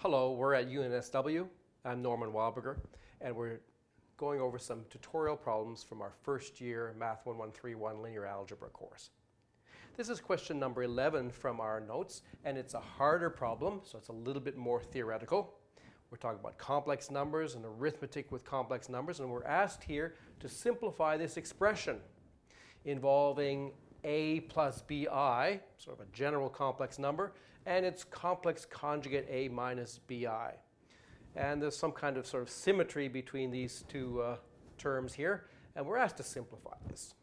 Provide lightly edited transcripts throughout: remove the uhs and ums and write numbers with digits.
Hello, we're at UNSW. I'm Norman Wahlberger, and we're going over some tutorial problems from our first year MATH1131 linear algebra course. This is question number 11 from our notes, and it's a harder problem, so it's a little bit more theoretical. We're talking about complex numbers and arithmetic with complex numbers, and we're asked here to simplify this expression involving a plus bi, sort of a general complex number, and its complex conjugate a minus bi. And there's some kind of sort of symmetry between these two terms here, and we're asked to simplify this.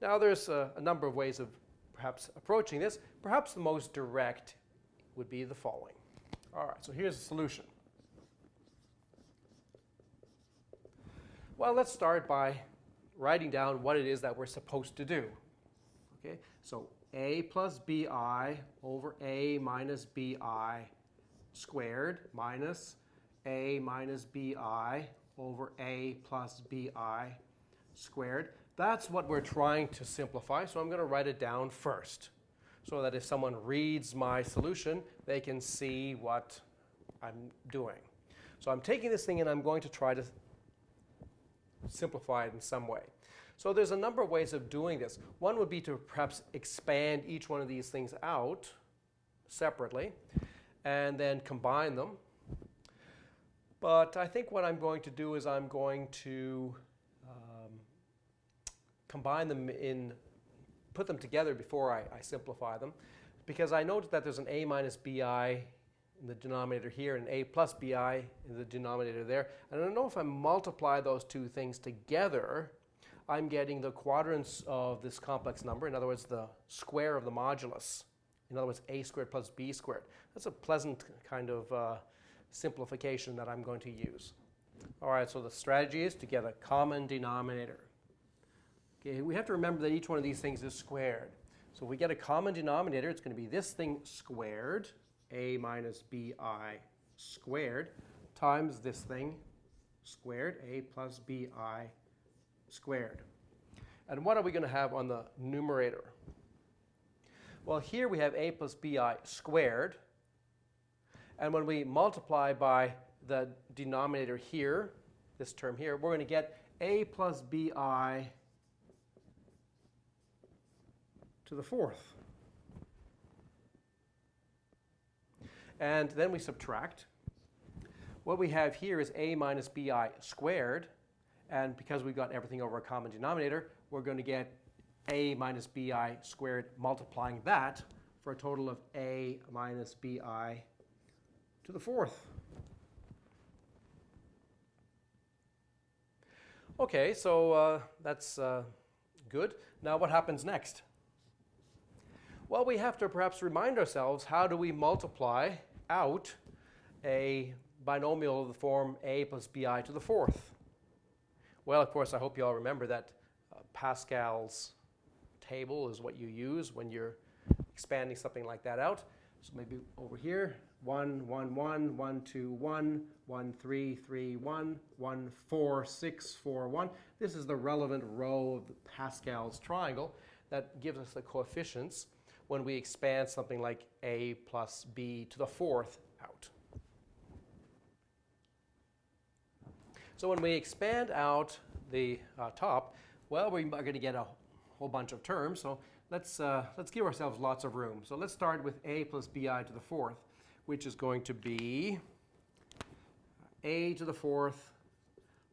Now there's a number of ways of perhaps approaching this. Perhaps the most direct would be the following. All right, so here's the solution. Well, let's start by writing down what it is that we're supposed to do. Okay, so a plus bi over a minus bi squared minus a minus bi over a plus bi squared. That's what we're trying to simplify, so I'm going to write it down first so that if someone reads my solution, they can see what I'm doing. So I'm taking this thing and I'm going to try to simplify it in some way. So there's a number of ways of doing this. One would be to perhaps expand each one of these things out separately and then combine them. But I think what I'm going to do is I'm going to combine them put them together before I simplify them, because I noticed that there's an a minus bi in the denominator here and a plus bi in the denominator there. And I don't know if I multiply those two things together, I'm getting the quadrants of this complex number, in other words, the square of the modulus. In other words, a squared plus b squared. That's a pleasant kind of simplification that I'm going to use. All right, so the strategy is to get a common denominator. Okay, we have to remember that each one of these things is squared. So if we get a common denominator, it's going to be this thing squared, a minus bi squared, times this thing squared, a plus bi squared. And what are we going to have on the numerator? Well, here we have a plus bi squared. And when we multiply by the denominator here, this term here, we're going to get a plus bi to the fourth. And then we subtract. What we have here is a minus bi squared. And because we've got everything over a common denominator, we're going to get a minus bi squared multiplying that for a total of a minus bi to the fourth. Okay, so that's good. Now what happens next? Well, we have to perhaps remind ourselves, how do we multiply out a binomial of the form a plus bi to the fourth? Well, of course, I hope you all remember that Pascal's table is what you use when you're expanding something like that out. So maybe over here, 1, 1, 1, 1, 2, 1, 1, 3, 3, 1, 1, 4, 6, 4, 1. This is the relevant row of Pascal's triangle that gives us the coefficients when we expand something like a plus b to the fourth out. So when we expand out the top, well, we are going to get a whole bunch of terms. So let's give ourselves lots of room. So let's start with a plus bi to the fourth, which is going to be a to the fourth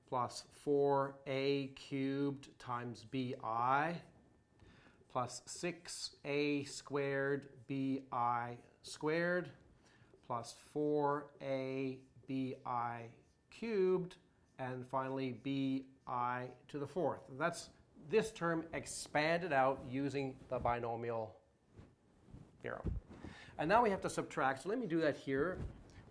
plus 4a cubed times bi plus 6a squared bi squared plus 4a bi cubed, and finally bi to the fourth. That's this term expanded out using the binomial theorem. And now we have to subtract. So let me do that here.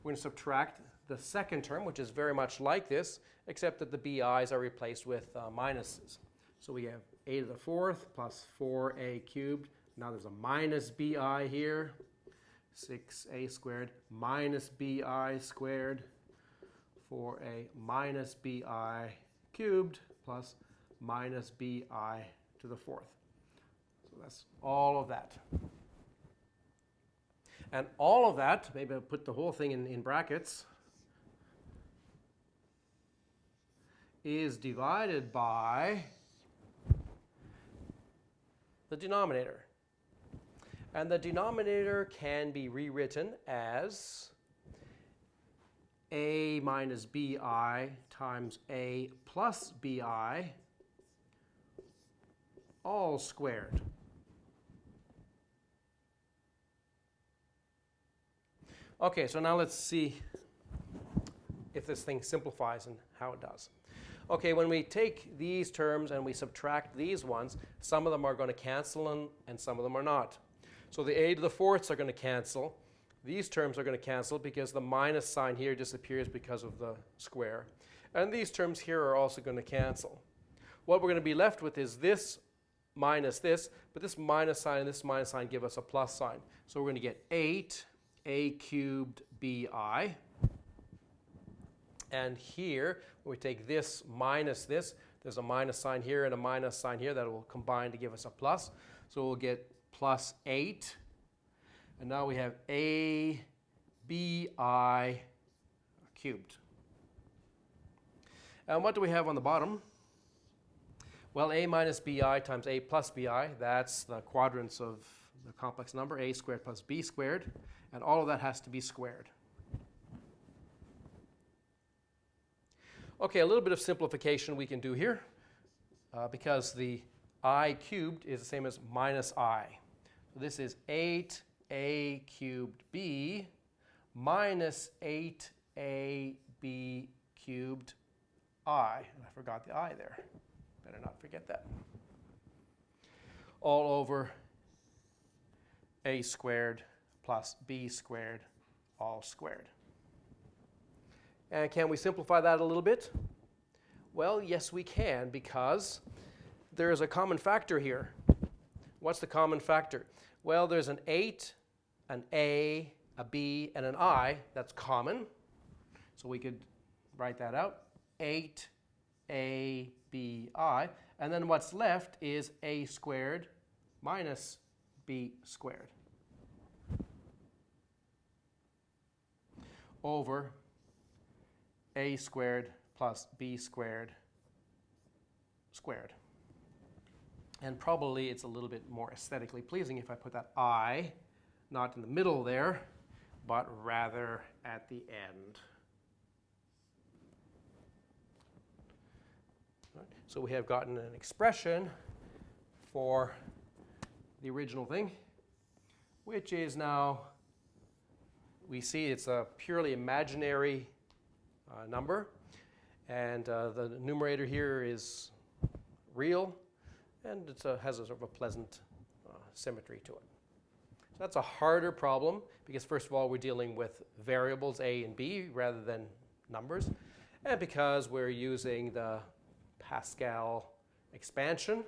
We're going to subtract the second term, which is very much like this, except that the bi's are replaced with minuses. So we have a to the fourth plus 4a cubed. Now there's a minus bi here. 6a squared minus bi squared. 4a minus bi cubed plus minus bi to the fourth. So that's all of that. And all of that, maybe I'll put the whole thing in brackets, is divided by the denominator. And the denominator can be rewritten as a minus bi times a plus bi all squared. Okay, so now let's see if this thing simplifies and how it does. Okay, when we take these terms and we subtract these ones, some of them are going to cancel and some of them are not. So the a to the fourths are going to cancel. These terms are going to cancel because the minus sign here disappears because of the square. And these terms here are also going to cancel. What we're going to be left with is this minus this, but this minus sign and this minus sign give us a plus sign. So we're going to get 8a cubed bi. And here, when we take this minus this, there's a minus sign here and a minus sign here that will combine to give us a plus. So we'll get plus 8. And now we have a bi cubed. And what do we have on the bottom? Well, a minus bi times a plus bi, that's the quadrants of the complex number, a squared plus b squared. And all of that has to be squared. Okay, a little bit of simplification we can do here because the I cubed is the same as minus I. So this is 8a cubed b minus 8ab cubed I. And I forgot the I there. Better not forget that. All over a squared plus b squared all squared. And can we simplify that a little bit? Well, yes, we can, because there is a common factor here. What's the common factor? Well, there's an 8, an a b, and an I that's common. So we could write that out. 8a b I. And then what's left is a squared minus b squared over a squared plus b squared squared. And probably it's a little bit more aesthetically pleasing if I put that I not in the middle there, but rather at the end. Right. So we have gotten an expression for the original thing, which is now, we see it's a purely imaginary number, and the numerator here is real, and it has a sort of a pleasant symmetry to it. So that's a harder problem because, first of all, we're dealing with variables a and b rather than numbers, and because we're using the Pascal expansion,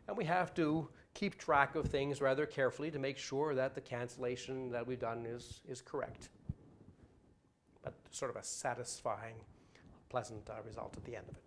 and we have to keep track of things rather carefully to make sure that the cancellation that we've done is correct. But sort of a satisfying, pleasant result at the end of it.